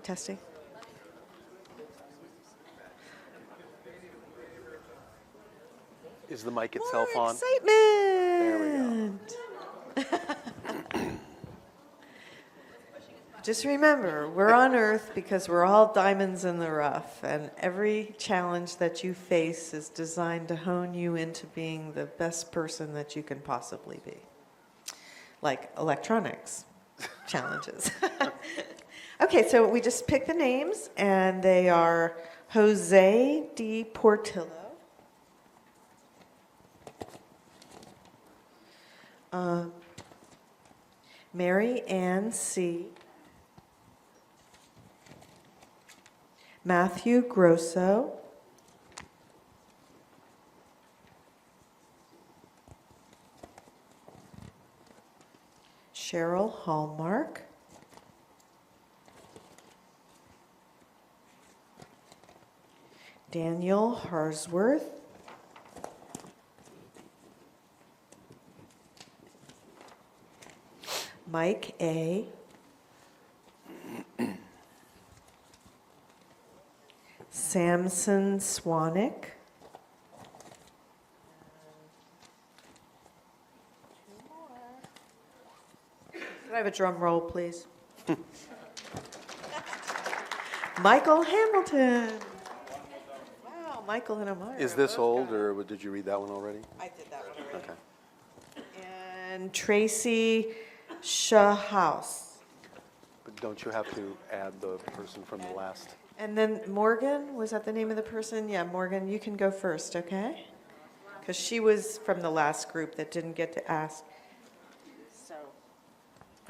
Testing. Is the mic itself on? Excitement! There we go. Just remember, we're on Earth because we're all diamonds in the rough, and every challenge that you face is designed to hone you into being the best person that you can possibly be. Like electronics challenges. Okay, so we just picked the names, and they are Jose D. Portillo, Mary Ann C., Matthew Grosso, Cheryl Hallmark, Daniel Harsworth, Mike A., Samson Swanik, could I have a drum roll, please? Michael Hamilton. Wow, Michael and Amara. Is this both old, got it. or did you read that one already? I did that one already. Okay. And Tracy Shahouse. But don't you have to add the person from the last? And then Morgan, was that the name of the person? Yeah, Morgan, you can go first, okay? Because she was from the last group that didn't get to ask.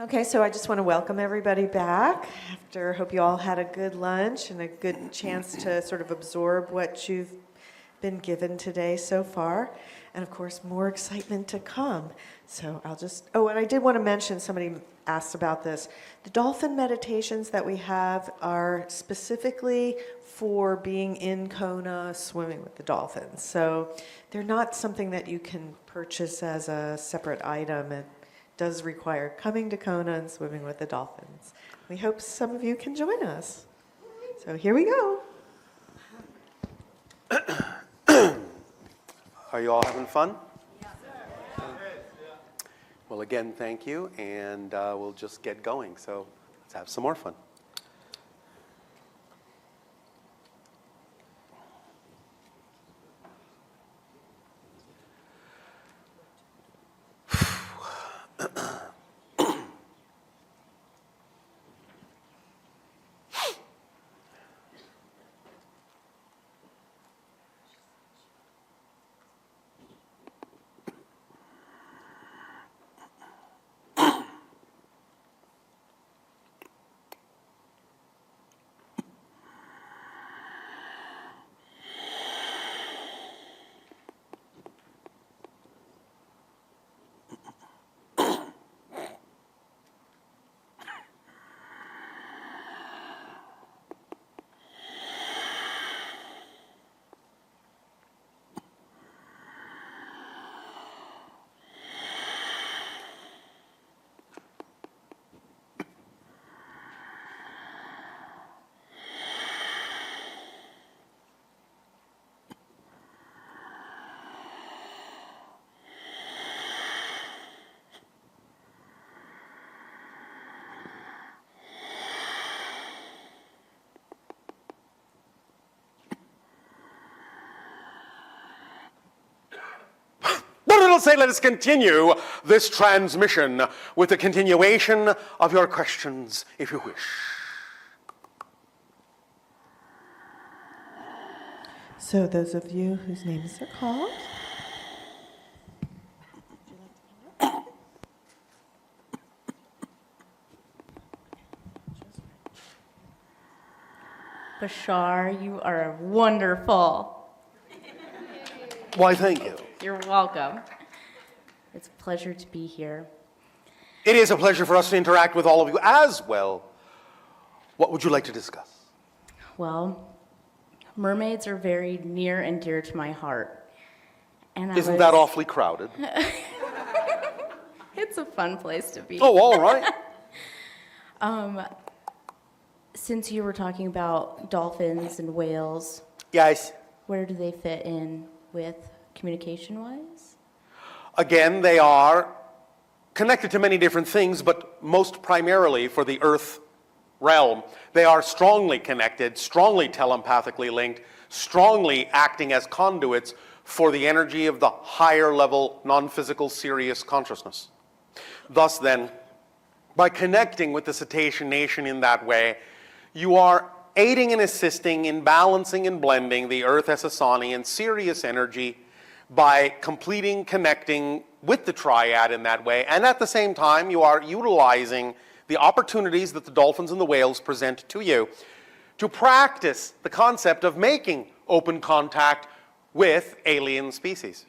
Okay, so I just want to welcome everybody back after, hope you all had a good lunch and a good chance to sort of absorb what you've been given today so far. And of course, more excitement to come. So I'll just, oh, and I did want to mention, somebody asked about this. The dolphin meditations that we have are specifically for being in Kona swimming with the dolphins. So they're not something that you can purchase as a separate item. It does require coming to Kona and swimming with the dolphins. We hope some of you can join us. So here we go. Are you all having fun? Yeah. Well, again, thank you, and we'll just get going. So let's have some more fun. It'll say, let us continue this transmission with the continuation of your questions, if you wish. So those of you whose names are called. Bashar, you are wonderful. Why, thank you. You're welcome. It's a pleasure to be here. It is a pleasure for us to interact with all of you as well. What would you like to discuss? Well, mermaids are very near and dear to my heart. And Isn't that awfully crowded? It's a fun place to be. Oh, all right. since you were talking about dolphins and whales, Yes. where do they fit in with communication-wise? Again, they are connected to many different things, but most primarily for the Earth realm. They are strongly connected, strongly telepathically linked, strongly acting as conduits for the energy of the higher level non-physical serious consciousness. Thus then, by connecting with the Cetacean Nation in that way, you are aiding and assisting in balancing and blending the Earth Essassani and Sirius energy by completing, connecting with the triad in that way. And at the same time, you are utilizing the opportunities that the dolphins and the whales present to you to practice the concept of making open contact with alien species.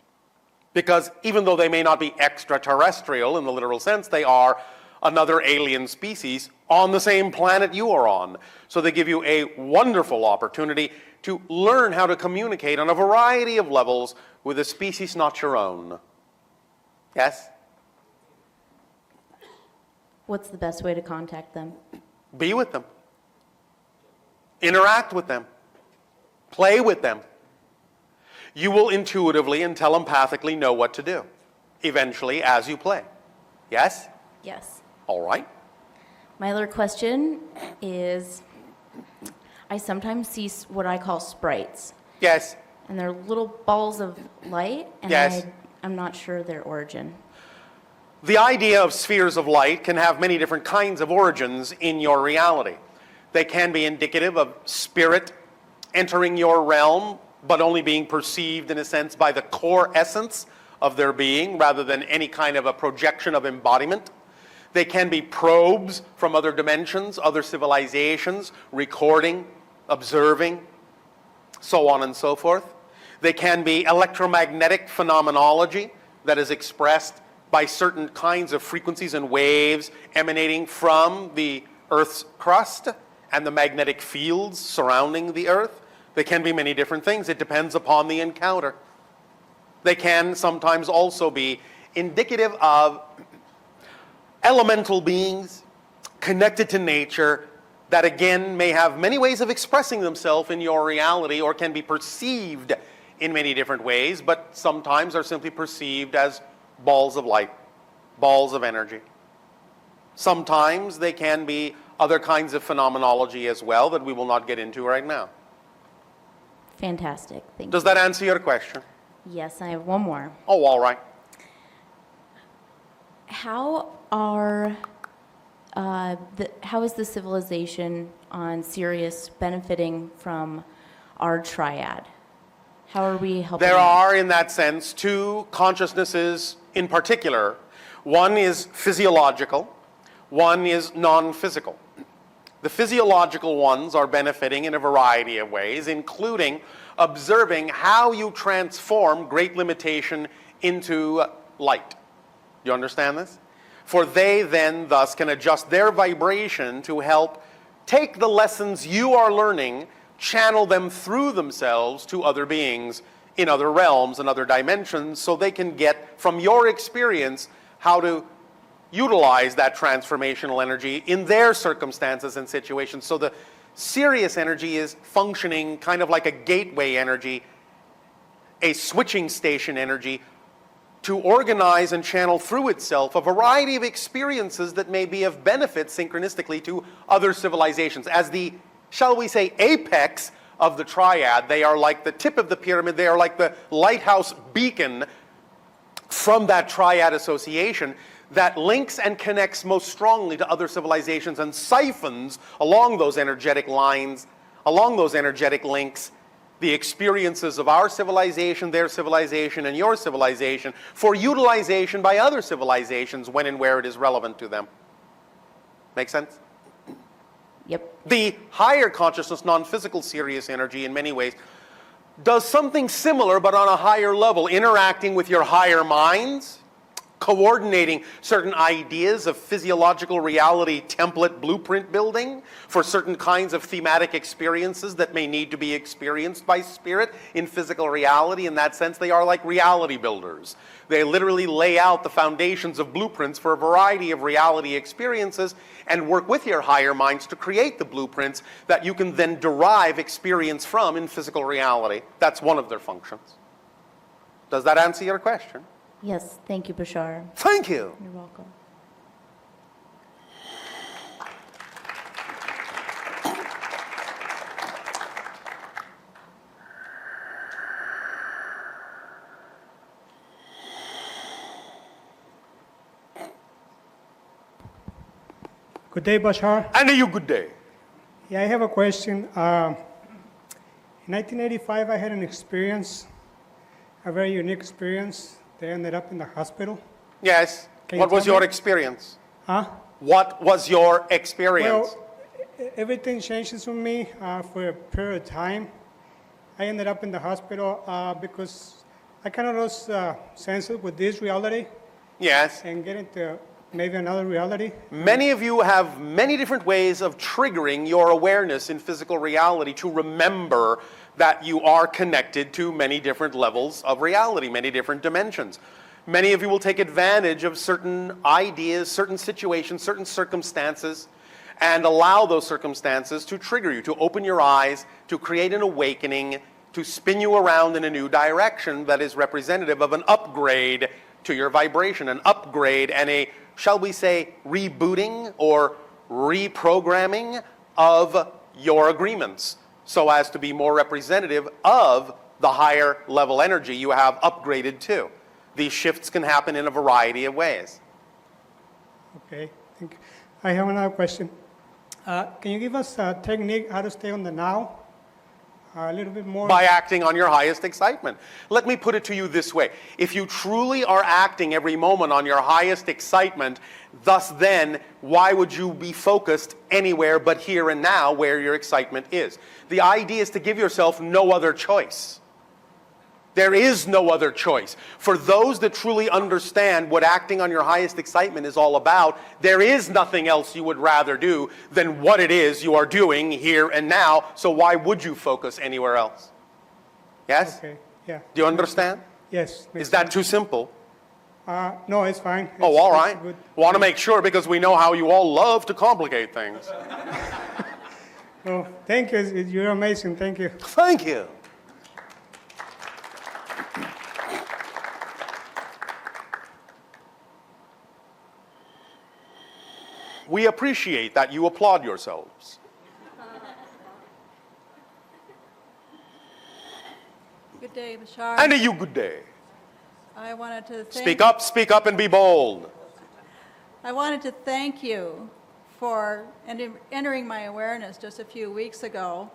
Because even though they may not be extraterrestrial in the literal sense, they are another alien species on the same planet you are on. So they give you a wonderful opportunity to learn how to communicate on a variety of levels with a species not your own. Yes? What's the best way to contact them? Be with them. Interact with them. Play with them. You will intuitively and telepathically know what to do, eventually, as you play. Yes? Yes. All right. My other question is, I sometimes see what I call sprites, Yes. and they're little balls of light, and Yes. I'm not sure their origin. The idea of spheres of light can have many different kinds of origins in your reality. They can be indicative of spirit entering your realm, but only being perceived, in a sense, by the core essence of their being, rather than any kind of a projection of embodiment. They can be probes from other dimensions, other civilizations, recording, observing, so on and so forth. They can be electromagnetic phenomenology that is expressed by certain kinds of frequencies and waves emanating from the Earth's crust and the magnetic fields surrounding the Earth. They can be many different things. It depends upon the encounter. They can sometimes also be indicative of elemental beings connected to nature that, again, may have many ways of expressing themselves in your reality, or can be perceived in many different ways, but sometimes are simply perceived as balls of light, balls of energy. Sometimes they can be other kinds of phenomenology as well that we will not get into right now. Fantastic. Thank you. Does that answer your question? Yes, I have one more. Oh, all right. How is the civilization on Sirius benefiting from our triad? How are we helping? There them? are, in that sense, two consciousnesses in particular. One is physiological, one is non-physical. The physiological ones are benefiting in a variety of ways, including observing how you transform great limitation into light. You understand this? For they then thus can adjust their vibration to help take the lessons you are learning, channel them through themselves to other beings in other realms and other dimensions, so they can get from your experience how to utilize that transformational energy in their circumstances and situations. So the Sirius energy is functioning kind of like a gateway energy, a switching station energy, to organize and channel through itself a variety of experiences that may be of benefit synchronistically to other civilizations. As the, shall we say, apex of the triad, they are like the tip of the pyramid, they are like the lighthouse beacon from that triad association that links and connects most strongly to other civilizations and siphons along those energetic lines, along those energetic links, the experiences of our civilization, their civilization, and your civilization for utilization by other civilizations when and where it is relevant to them. Make sense? Yep. The higher consciousness, non-physical Sirius energy in many ways does something similar but on a higher level, interacting with your higher minds, coordinating certain ideas of physiological reality template blueprint building for certain kinds of thematic experiences that may need to be experienced by spirit in physical reality. In that sense, they are like reality builders. They literally lay out the foundations of blueprints for a variety of reality experiences and work with your higher minds to create the blueprints that you can then derive experience from in physical reality. That's one of their functions. Does that answer your question? Yes, thank you, Bashar. Thank you. You're welcome. Good day, Bashar. And you good day. Yeah, I have a question. In 1985, I had an experience, a very unique experience. They ended up in the hospital. Yes. Can you What was tell your me? experience? Huh? What was your experience? Well, everything changes with me for a period of time. I ended up in the hospital because I kind of lost sense with this reality Yes. and get into maybe another reality. Many of you have many different ways of triggering your awareness in physical reality to remember that you are connected to many different levels of reality, many different dimensions. Many of you will take advantage of certain ideas, certain situations, certain circumstances, and allow those circumstances to trigger you, to open your eyes, to create an awakening, to spin you around in a new direction that is representative of an upgrade to your vibration, an upgrade and a, shall we say, rebooting or reprogramming of your agreements so as to be more representative of the higher level energy you have upgraded to. These shifts can happen in a variety of ways. Okay, thank you. I have another question. Can you give us a technique how to stay on the now? A little bit more. By acting on your highest excitement. Let me put it to you this way. If you truly are acting every moment on your highest excitement, thus then, why would you be focused anywhere but here and now where your excitement is? The idea is to give yourself no other choice. There is no other choice. For those that truly understand what acting on your highest excitement is all about, there is nothing else you would rather do than what it is you are doing here and now, so why would you focus anywhere else? Yes? Okay, yeah. Do you understand? Yes. Is that too simple? No, it's fine. Oh, all right. Good. Want to make sure because we know how you all love to complicate things. Oh, thank you. You're amazing. Thank you. Thank you. We appreciate that you applaud yourselves. Good day, Bashar. And a you good day. I wanted to Speak up and be bold. I wanted to thank you for entering my awareness just a few weeks ago.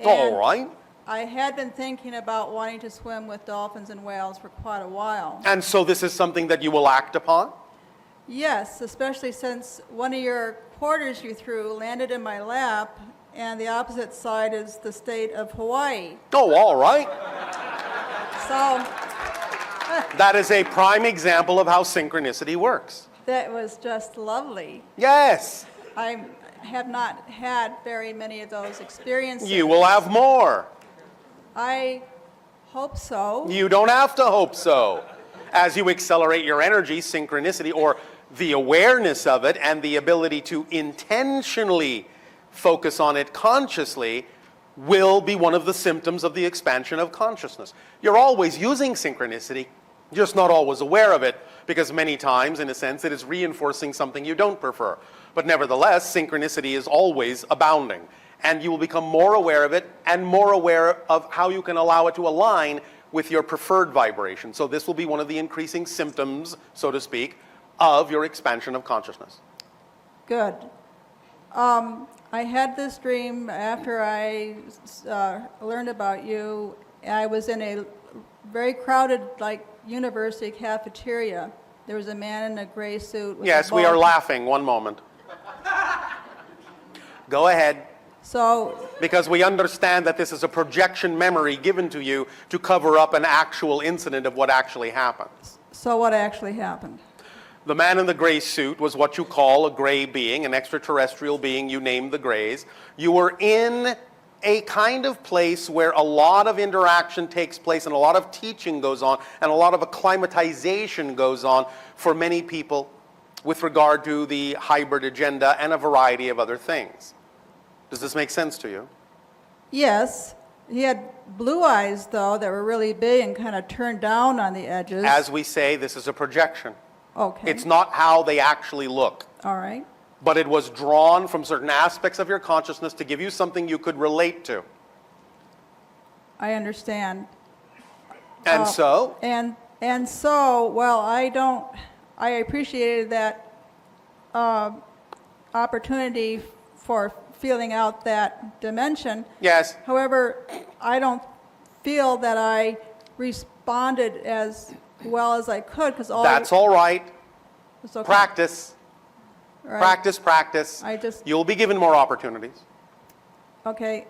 All right. I had been thinking about wanting to swim with dolphins and whales for quite a while. And so this is something that you will act upon? Yes, especially since one of your quarters you threw landed in my lap, and the opposite side is the state of Hawaii. Oh, all right. So That is a prime example of how synchronicity works. that was just lovely. Yes. I have not had very many of those experiences. You will have more. I hope so. You don't have to hope so. As you accelerate your energy, synchronicity, or the awareness of it, and the ability to intentionally focus on it consciously, will be one of the symptoms of the expansion of consciousness. You're always using synchronicity, just not always aware of it, because many times, in a sense, it is reinforcing something you don't prefer. But nevertheless, synchronicity is always abounding, and you will become more aware of it and more aware of how you can allow it to align with your preferred vibration. So this will be one of the increasing symptoms, so to speak, of your expansion of consciousness. Good. I had this dream after I learned about you. I was in a very crowded, like, university cafeteria. There was a man in a gray suit. With Yes, a we are bald- laughing. One moment. Go ahead. So, Because we understand that this is a projection memory given to you to cover up an actual incident of what actually happens. So what actually happened? The man in the gray suit was what you call a gray being, an extraterrestrial being, you named the grays. You were in a kind of place where a lot of interaction takes place and a lot of teaching goes on and a lot of acclimatization goes on for many people with regard to the hybrid agenda and a variety of other things. Does this make sense to you? Yes. He had blue eyes, though, that were really big and kind of turned down on the edges. As we say, this is a projection. Okay. It's not how they actually look. All right. But it was drawn from certain aspects of your consciousness to give you something you could relate to. I understand. And so? And so, well, I appreciated that opportunity for feeling out that dimension. Yes. However, I don't feel that I responded as well as I could because That's all right. It's okay. Practice. Right. Practice, practice. You'll be given more opportunities. Okay.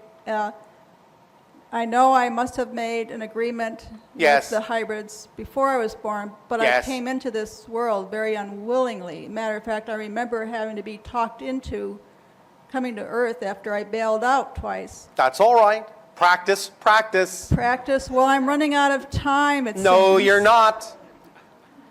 I know I must have made an agreement Yes. with the hybrids before I was born, but Yes. I came into this world very unwillingly. Matter of fact, I remember having to be talked into coming to Earth after I bailed out twice. That's all right. Practice, practice. Practice? Well, I'm running out of time, it No, seems. you're not.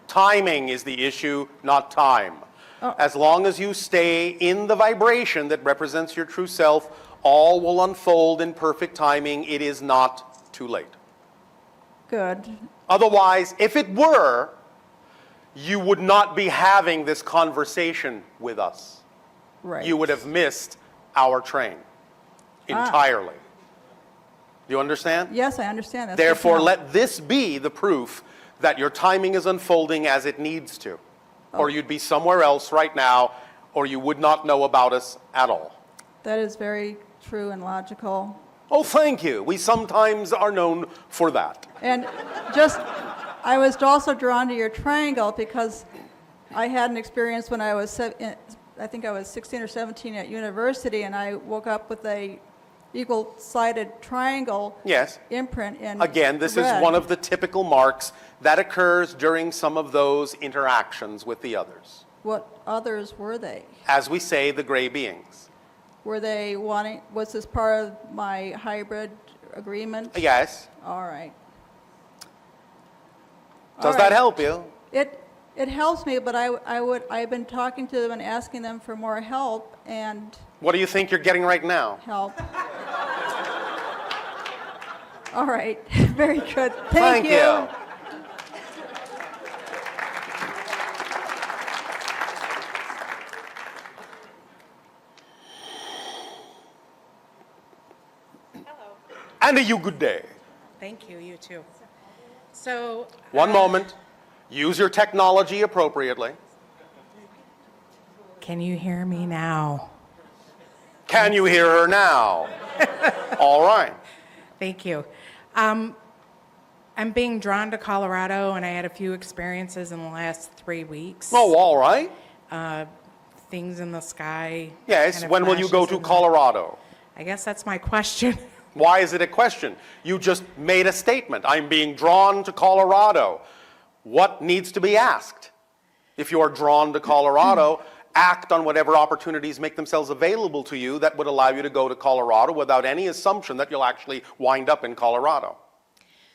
Timing is the issue, not time. Oh. As long as you stay in the vibration that represents your true self, all will unfold in perfect timing. It is not too late. Good. Otherwise, if it were, you would not be having this conversation with us. Right. You would have missed our train entirely. Do you understand? Yes, I understand. That's good to Therefore, know. let this be the proof that your timing is unfolding as it needs to. Or you'd be somewhere else right now, or you would not know about us at all. That is very true and logical. Oh, thank you. We sometimes are known for that. And just, I was also drawn to your triangle because I had an experience when I was, I think I was 16 or 17 at university, and I woke up with a equal-sided triangle Yes. imprint in Again, this red. is one of the typical marks that occurs during some of those interactions with the others. What others were they? As we say, the gray beings. Were they wanting, was this part of my hybrid agreement? Yes. All right. Does that help you? It helps me, but I've been talking to them and asking them for more help and What do you think you're getting right now? help. All right, very good. Thank you. And a you good day. Thank you, you too. So, One moment. Use your technology appropriately. can you hear me now? Can you hear her now? All right. Thank you. I'm being drawn to Colorado, and I had a few experiences in the last 3 weeks. Oh, all right. Things in the sky. Yes, kind of when will you go flashes to in the- Colorado? I guess that's my question. Why is it a question? You just made a statement. I'm being drawn to Colorado. What needs to be asked? If you are drawn to Colorado, act on whatever opportunities make themselves available to you that would allow you to go to Colorado without any assumption that you'll actually wind up in Colorado.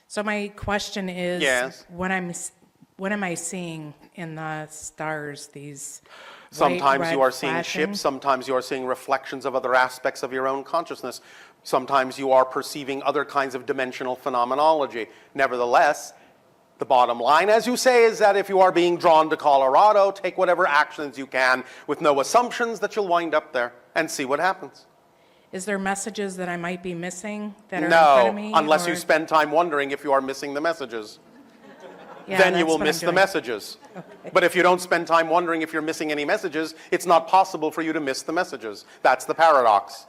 So my question is, Yes. what am I seeing in the stars, these white, Sometimes you red are seeing flashing? ships, sometimes you are seeing reflections of other aspects of your own consciousness. Sometimes you are perceiving other kinds of dimensional phenomenology. Nevertheless, the bottom line, as you say, is that if you are being drawn to Colorado, take whatever actions you can with no assumptions that you'll wind up there and see what happens. Is there messages that I might be missing that are in front of No, me? unless you or- spend time wondering if you are missing the messages. Yeah, Then you that's will what I'm miss the doing. messages. But if you don't spend time wondering if you're missing any messages, it's not possible for you to miss the messages. That's the paradox.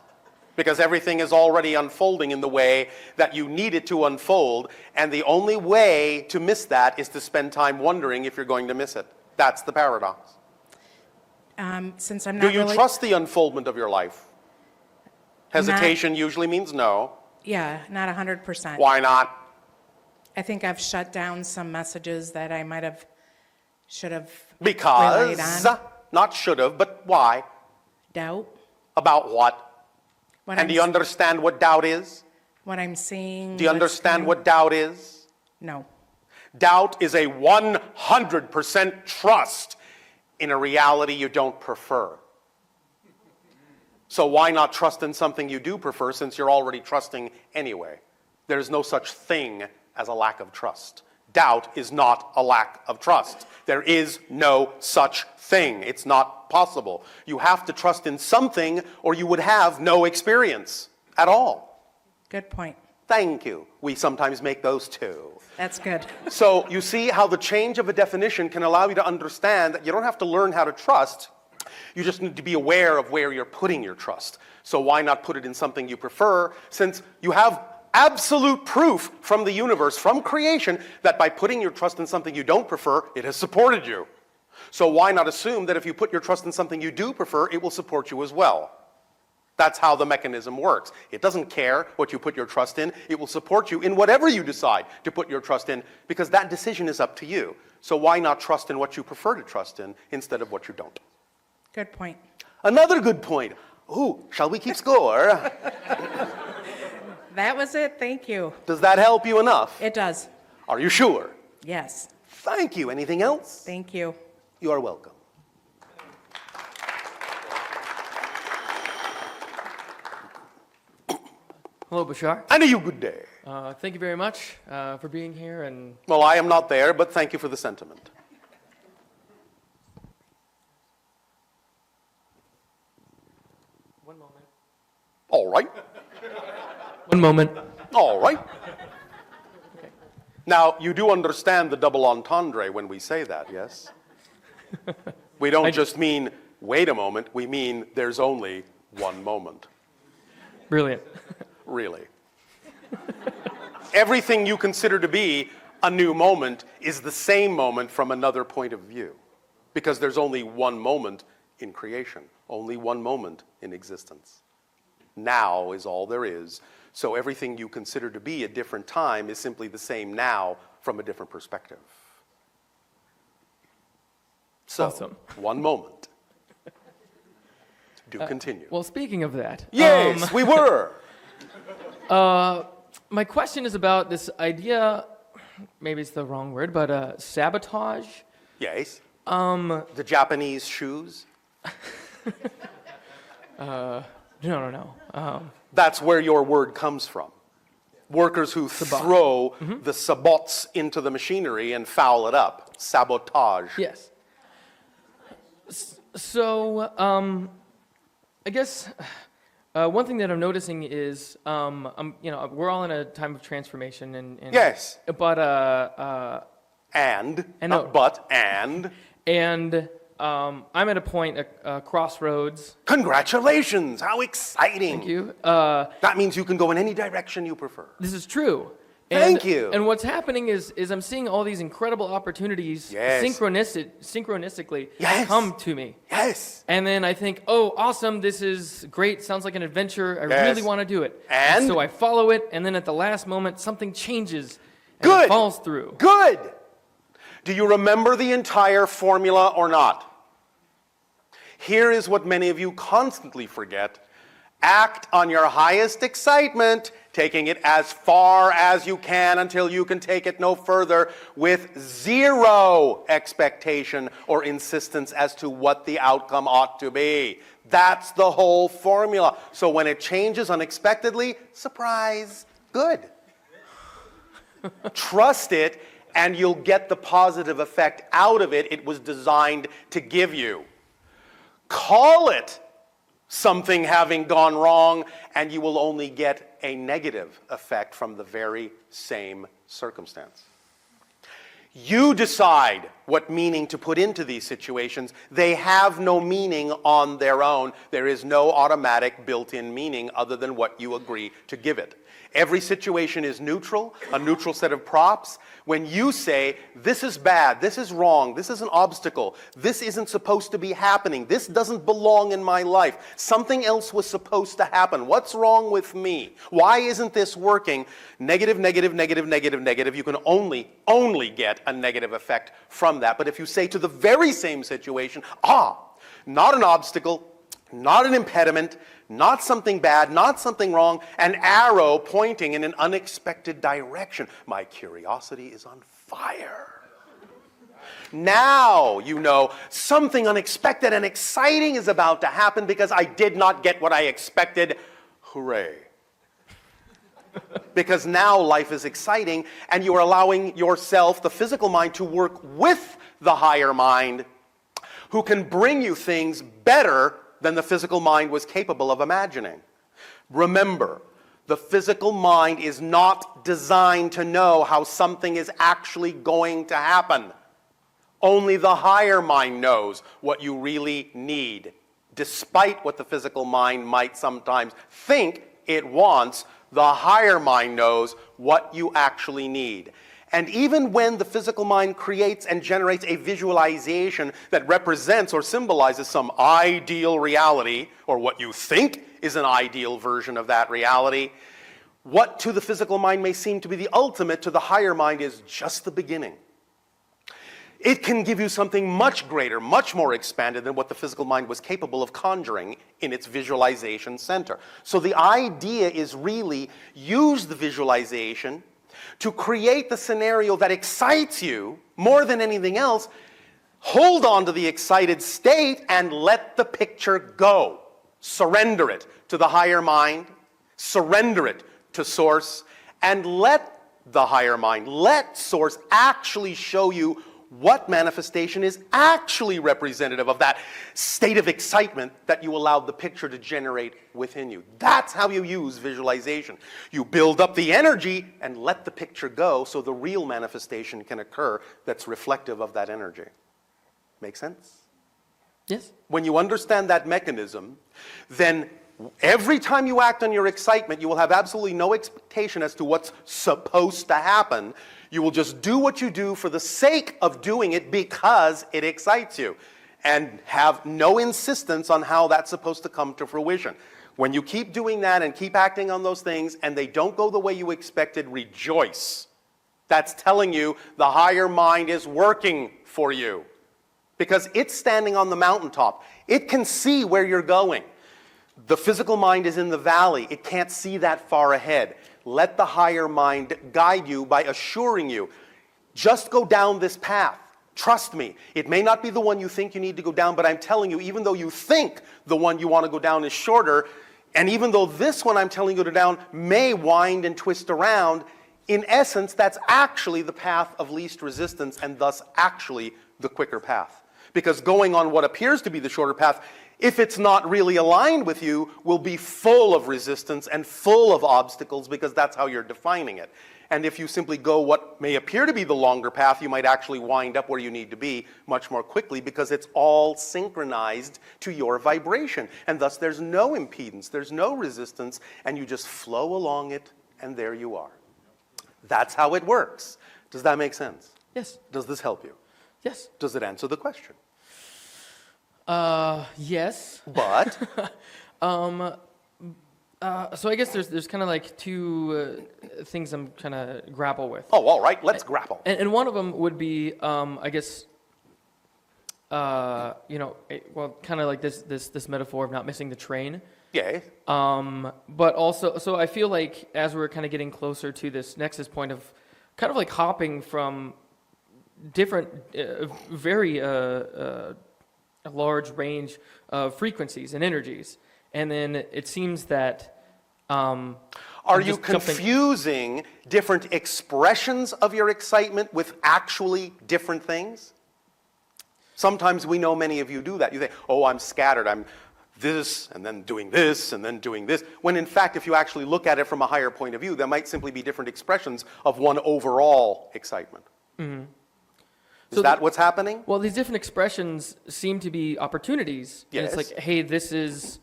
Because everything is already unfolding in the way that you need it to unfold, and the only way to miss that is to spend time wondering if you're going to miss it. That's the paradox. Since I'm Do not you really, trust the unfoldment of your life? Hesitation usually means no. Yeah, not 100%. Why not? I think I've shut down some messages that I might have should have relied Because, on. not should have, but why? Doubt. About what? What And do you understand what doubt is? what I'm seeing. Do you what's understand coming. what doubt is? No. Doubt is a 100% trust in a reality you don't prefer. So why not trust in something you do prefer since you're already trusting anyway? There's no such thing as a lack of trust. Doubt is not a lack of trust. There is no such thing. It's not possible. You have to trust in something or you would have no experience at all. Good point. Thank you. We sometimes make those too. That's good. So you see how the change of a definition can allow you to understand that you don't have to learn how to trust. You just need to be aware of where you're putting your trust. So why not put it in something you prefer, since you have absolute proof from the universe, from creation, that by putting your trust in something you don't prefer, it has supported you. So why not assume that if you put your trust in something you do prefer, it will support you as well? That's how the mechanism works. It doesn't care what you put your trust in. It will support you in whatever you decide to put your trust in, because that decision is up to you. So why not trust in what you prefer to trust in instead of what you don't? Good point. Another good point. Ooh, shall we keep score? That was it. Thank you. Does that help you enough? It does. Are you sure? Yes. Thank you. Anything else? Thank you. You are welcome. Hello, Bashar. And a you good day. Thank you very much for being here. And Well, I am not there, but thank you for the sentiment. one moment. All right. One moment. All right. Now, you do understand the double entendre when we say that, yes? We don't just mean, wait a moment, we mean there's only one moment. Brilliant. Really. Everything you consider to be a new moment is the same moment from another point of view, because there's only one moment in creation, only one moment in existence. Now is all there is. So everything you consider to be a different time is simply the same now from a different perspective. So, Awesome. one moment. Do continue. Well, speaking of that. Yes, we were. My question is about this idea, maybe it's the wrong word, but sabotage. Yes. The Japanese shoes. No. That's where your word comes from. Workers who throw the sabots into the machinery and foul it up. Sabotage. Yes. So, I guess one thing that I'm noticing is, we're all in a time of transformation, and Yes. But And, And not no. but, and. I'm at a point, a crossroads. Congratulations, how exciting. Thank you. That means you can go in any direction you prefer. This is true. Thank you. And what's happening is I'm seeing all these incredible opportunities Yes. synchronistically Yes. come to me. Yes. And then I think, oh, awesome, this is great, sounds like an adventure, I Yes. really want to do it. And? So I follow it, and then at the last moment, something changes, and Good. it falls through. Good. Do you remember the entire formula or not? Here is what many of you constantly forget. Act on your highest excitement, taking it as far as you can until you can take it no further, with zero expectation or insistence as to what the outcome ought to be. That's the whole formula. So when it changes unexpectedly, surprise, good. Trust it, and you'll get the positive effect out of it it was designed to give you. Call it something having gone wrong, and you will only get a negative effect from the very same circumstance. You decide what meaning to put into these situations. They have no meaning on their own. There is no automatic built-in meaning other than what you agree to give it. Every situation is neutral, a neutral set of props. When you say, this is bad, this is wrong, this is an obstacle, this isn't supposed to be happening, this doesn't belong in my life, something else was supposed to happen, what's wrong with me? Why isn't this working? Negative, negative, negative, negative, negative. You can only get a negative effect from that. But if you say to the very same situation, not an obstacle, not an impediment, not something bad, not something wrong, an arrow pointing in an unexpected direction. My curiosity is on fire. Now you know something unexpected and exciting is about to happen because I did not get what I expected. Hooray. Because now life is exciting and you are allowing yourself, the physical mind, to work with the higher mind who can bring you things better than the physical mind was capable of imagining. Remember, the physical mind is not designed to know how something is actually going to happen. Only the higher mind knows what you really need, despite what the physical mind might sometimes think it wants. The higher mind knows what you actually need. And even when the physical mind creates and generates a visualization that represents or symbolizes some ideal reality, or what you think is an ideal version of that reality, what to the physical mind may seem to be the ultimate, to the higher mind is just the beginning. It can give you something much greater, much more expanded than what the physical mind was capable of conjuring in its visualization center. So the idea is really use the visualization to create the scenario that excites you more than anything else. Hold on to the excited state and let the picture go. Surrender it to the higher mind, surrender it to Source, and let the higher mind, let Source actually show you what manifestation is actually representative of that state of excitement that you allowed the picture to generate within you. That's how you use visualization. You build up the energy and let the picture go so the real manifestation can occur that's reflective of that energy. Make sense? Yes. When you understand that mechanism, then every time you act on your excitement, you will have absolutely no expectation as to what's supposed to happen. You will just do what you do for the sake of doing it because it excites you, and have no insistence on how that's supposed to come to fruition. When you keep doing that and keep acting on those things and they don't go the way you expected, rejoice. That's telling you the higher mind is working for you because it's standing on the mountaintop. It can see where you're going. The physical mind is in the valley. It can't see that far ahead. Let the higher mind guide you by assuring you, just go down this path. Trust me, it may not be the one you think you need to go down, but I'm telling you, even though you think the one you want to go down is shorter, and even though this one I'm telling you to down may wind and twist around, in essence, that's actually the path of least resistance and thus actually the quicker path. Because going on what appears to be the shorter path, if it's not really aligned with you, will be full of resistance and full of obstacles because that's how you're defining it. And if you simply go what may appear to be the longer path, you might actually wind up where you need to be much more quickly because it's all synchronized to your vibration. And thus there's no impedance, there's no resistance, and you just flow along it, and there you are. That's how it works. Does that make sense? Yes. Does this help you? Yes. Does it answer the question? Yes. But? So I guess there's kind of like two things I'm kind of grapple with. Oh, all right, let's grapple. And one of them would be, I guess, kind of like this metaphor of not missing the train. Yeah. But also, so I feel like as we're kind of getting closer to this nexus point of kind of like hopping from different, very a large range of frequencies and energies. And then it seems that are you confusing different expressions of your excitement with actually different things? Sometimes we know many of you do that. You think, oh, I'm scattered. I'm this, and then doing this, and then doing this. When in fact, if you actually look at it from a higher point of view, there might simply be different expressions of one overall excitement. Mm-hmm. Is that what's happening? Well, these different expressions seem to be opportunities. Yes. And it's like, hey, this is,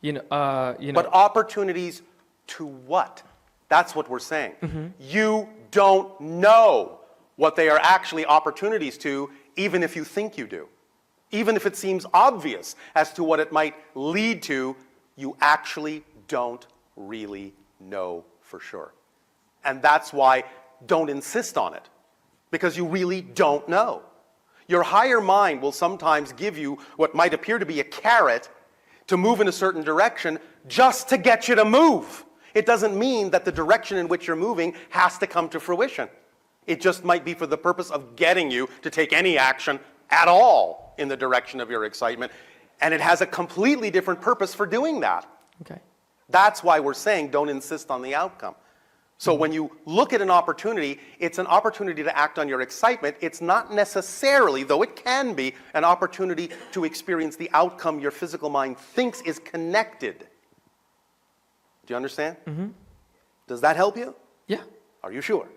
But opportunities to what? That's what we're saying. Mm-hmm. You don't know what they are actually opportunities to, even if you think you do. Even if it seems obvious as to what it might lead to, you actually don't really know for sure. And that's why don't insist on it. because you really don't know. Your higher mind will sometimes give you what might appear to be a carrot to move in a certain direction just to get you to move. It doesn't mean that the direction in which you're moving has to come to fruition. It just might be for the purpose of getting you to take any action at all in the direction of your excitement. And it has a completely different purpose for doing that. Okay. That's why we're saying don't insist on the outcome. So when you look at an opportunity, it's an opportunity to act on your excitement. It's not necessarily, though it can be, an opportunity to experience the outcome your physical mind thinks is connected. Do you understand? Mm-hmm. Does that help you? Yeah. Are you sure?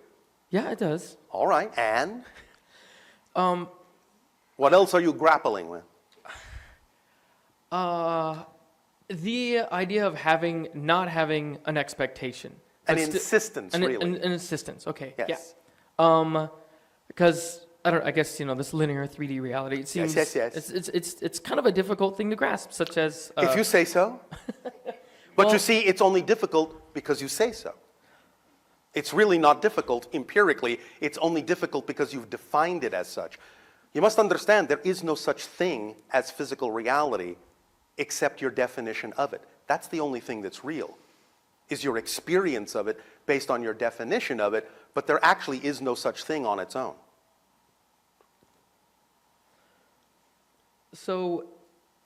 Yeah, it does. All right. And? What else are you grappling with? The idea of not having an expectation. An But sti- insistence, really. An insistence, okay. Yes. Yeah. Because, I guess, this linear 3D reality, it seems... yes. It's kind of a difficult thing to grasp, such as... If you say so. But you see, it's only difficult because you say so. It's really not difficult empirically. It's only difficult because you've defined it as such. You must understand there is no such thing as physical reality except your definition of it. That's the only thing that's real, is your experience of it based on your definition of it, but there actually is no such thing on its own. So,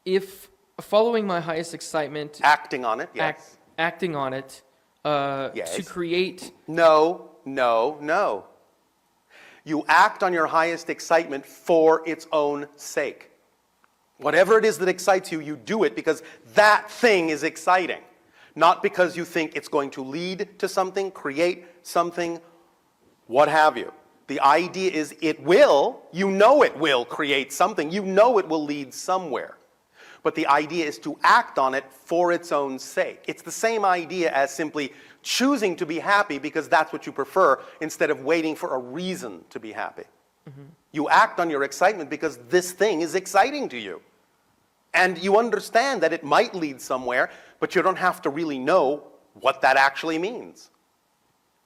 if following my highest excitement... Acting on it, yes. Acting on it Yes. to create... No. You act on your highest excitement for its own sake. Whatever it is that excites you, you do it because that thing is exciting. Not because you think it's going to lead to something, create something, what have you. The idea is it will create something, it will lead somewhere. But the idea is to act on it for its own sake. It's the same idea as simply choosing to be happy because that's what you prefer instead of waiting for a reason to be happy. Mm-hmm. You act on your excitement because this thing is exciting to you. And you understand that it might lead somewhere, but you don't have to really know what that actually means.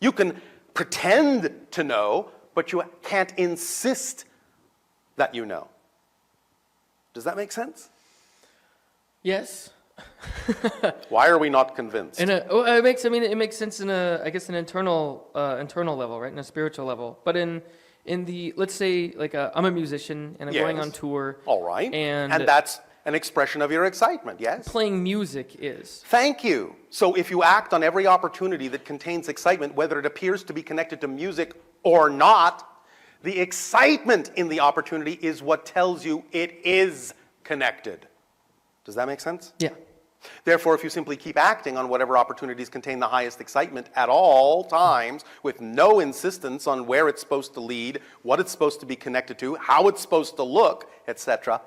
You can pretend to know, but you can't insist that you know. Does that make sense? Yes. Why are we not convinced? It makes sense in an internal level, right? In a spiritual level. But in the, let's say, I'm a musician and I'm going on tour. All right. And that's an expression of your excitement, yes? Playing music is. Thank you. So if you act on every opportunity that contains excitement, whether it appears to be connected to music or not, the excitement in the opportunity is what tells you it is connected. Does that make sense? Yeah. Therefore, if you simply keep acting on whatever opportunities contain the highest excitement at all times, with no insistence on where it's supposed to lead, what it's supposed to be connected to, how it's supposed to look, etc.,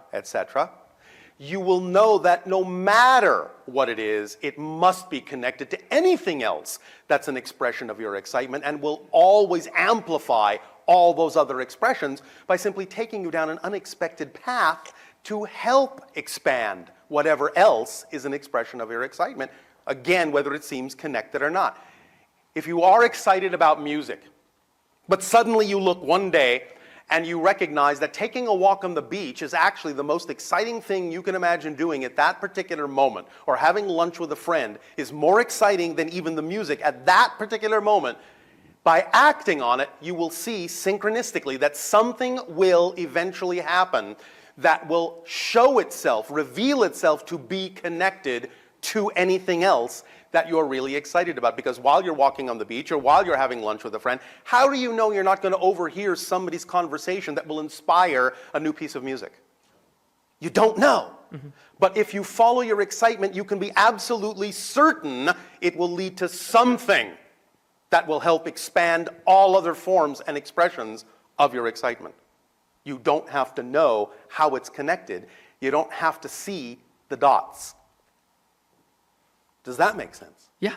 you will know that no matter what it is, it must be connected to anything else that's an expression of your excitement and will always amplify all those other expressions by simply taking you down an unexpected path to help expand whatever else is an expression of your excitement, again, whether it seems connected or not. If you are excited about music, but suddenly you look one day and you recognize that taking a walk on the beach is actually the most exciting thing you can imagine doing at that particular moment, or having lunch with a friend is more exciting than even the music at that particular moment, by acting on it, you will see synchronistically that something will eventually happen that will show itself, reveal itself to be connected to anything else that you're really excited about. Because while you're walking on the beach or while you're having lunch with a friend, how do you know you're not going to overhear somebody's conversation that will inspire a new piece of music? You don't know. Mm-hmm. But if you follow your excitement, you can be absolutely certain it will lead to something that will help expand all other forms and expressions of your excitement. You don't have to know how it's connected. You don't have to see the dots. Does that make sense? Yeah,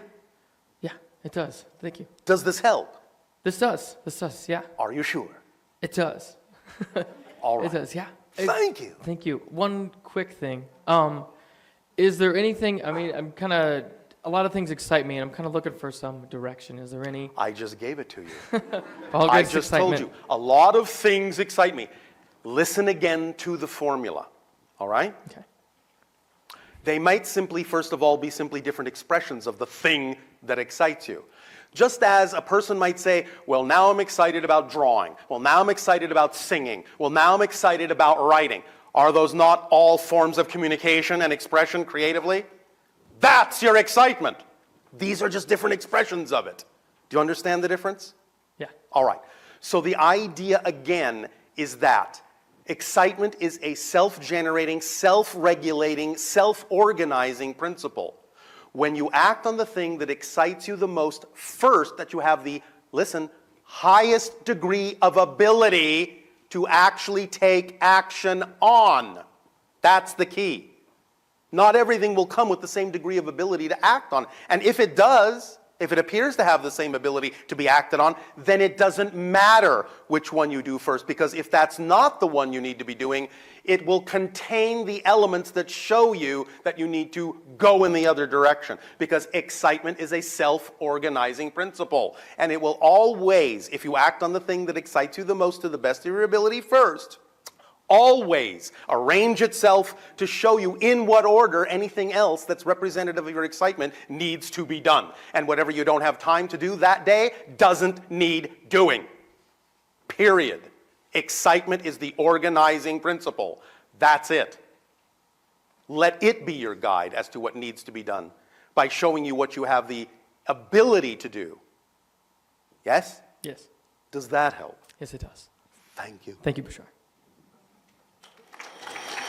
it does. Thank you. Does this help? This does, yeah. Are you sure? It does. All right. It does, yeah. Thank you. Thank you. One quick thing. Is there anything, I'm kind of a lot of things excite me, and I'm kind of looking for some direction. Is there any? I just gave it to you. All I good just excitement. told you. A lot of things excite me. Listen again to the formula, all right? Okay. They might simply, first of all, be simply different expressions of the thing that excites you. Just as a person might say, well, now I'm excited about drawing. Well, now I'm excited about singing. Well, now I'm excited about writing. Are those not all forms of communication and expression creatively? That's your excitement. These are just different expressions of it. Do you understand the difference? Yeah. All right. So the idea, again, is that excitement is a self-generating, self-regulating, self-organizing principle. When you act on the thing that excites you the most, first, that you have the, listen, highest degree of ability to actually take action on. That's the key. Not everything will come with the same degree of ability to act on. And if it does, if it appears to have the same ability to be acted on, then it doesn't matter which one you do first, because if that's not the one you need to be doing, it will contain the elements that show you that you need to go in the other direction, because excitement is a self-organizing principle. And it will always, if you act on the thing that excites you the most to the best of your ability first, always arrange itself to show you in what order anything else that's representative of your excitement needs to be done. And whatever you don't have time to do that day doesn't need doing. Period. Excitement is the organizing principle. That's it. Let it be your guide as to what needs to be done by showing you what you have the ability to do. Yes? Yes. Does that help? Yes, it does. Thank you. Thank you, Bashar.